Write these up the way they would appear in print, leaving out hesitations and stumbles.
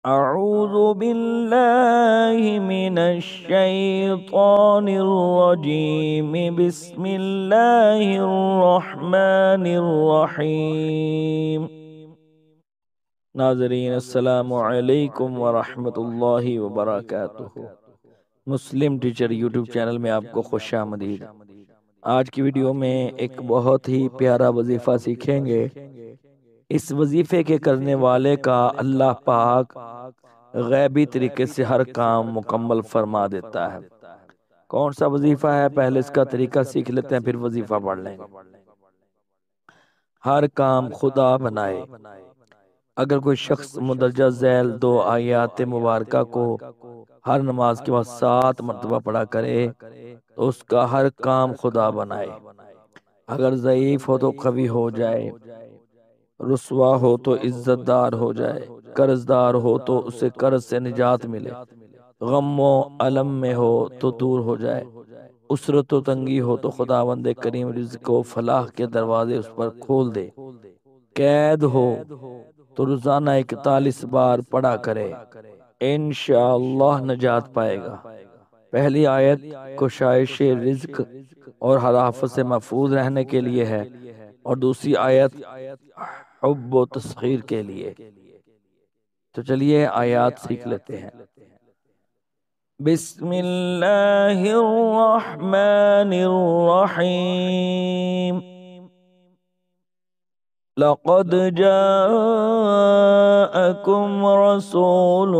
أعوذ بالله من الشيطان الرجيم بسم الله الرحمن الرحيم ناظرین السلام علیکم ورحمۃ اللہ وبرکاتہ۔ مسلم ٹیچر یوٹیوب چینل میں آپ کو خوش آمدید۔ آج کی ویڈیو میں ایک بہت ہی پیارا وظیفہ سیکھیں گے۔ اس وظیفے کے کرنے والے کا اللہ پاک غیبی طریقے سے ہر کام مکمل فرما دیتا ہے۔ کون سا وظیفہ ہے؟ پہلے اس کا طریقہ سیکھ لیتے ہیں، پھر وظیفہ پڑھ لیں گے۔ ہر کام خدا بنائے۔ اگر کوئی شخص مندرجہ ذیل 2 آیات مبارکہ کو ہر نماز کے بعد 7 مرتبہ پڑھا کرے تو اس کا ہر کام خدا بنائے۔ اگر ضعیف ہو تو قوی ہو جائے، رسوا ہو تو عزت دار ہو جائے، قرض دار ہو تو اسے قرض سے نجات ملے، غم و علم میں ہو تو دور ہو جائے، اسرت و تنگی ہو تو خداوند کریم رزق و فلاح کے دروازے اس پر کھول دے، قید ہو تو روزانہ 41 بار پڑھا کرے، انشاءاللہ نجات پائے گا۔ پہلی آیت کشائش رزق اور ہرافت سے محفوظ رہنے کے لیے ہے، اور دوسری آیت حب و تسخیر کے لیے۔ تو چلیے آیات سیکھ لیتے ہیں۔ بسم اللہ الرحمن الرحیم۔ لقد جاءكم رسول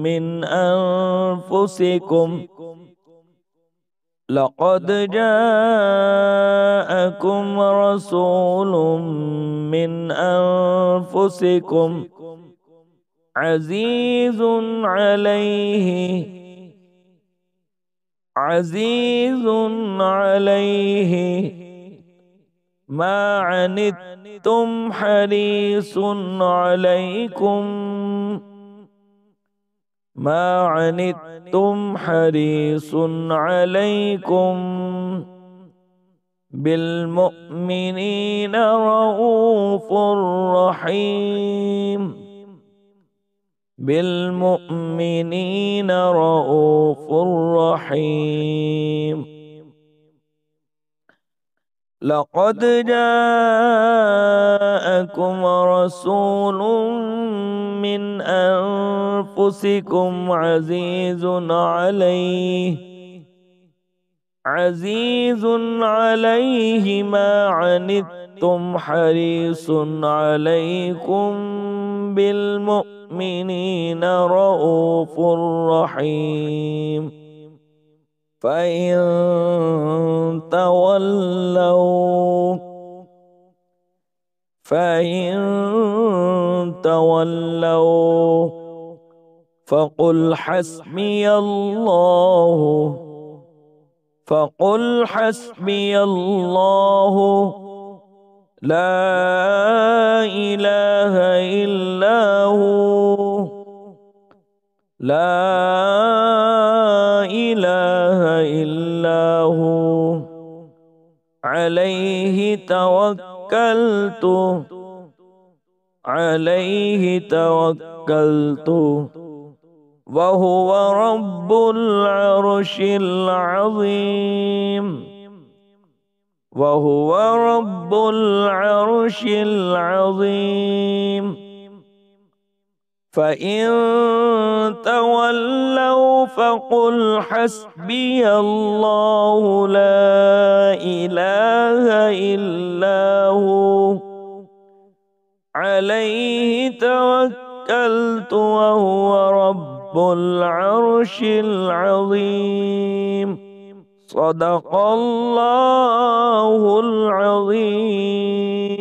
من أنفسكم لقد جاءكم رسول من أنفسكم عزيز عليه ما عنتم حريص عليكم بالمؤمنين رؤوف رحيم لقد جاءكم رسول من أنفسكم عزيز عليه ما عنتم حريص عليكم بالمؤمنين رؤوف رحيم فإن تولوا فقل حسبي الله لا إله إلا هو عليه توكلت وهو رب العرش العظيم فإن تولوا فقل حسبي الله لا إله إلا هو عليه توكلت وهو رب العرش العظيم صدق الله العظيم۔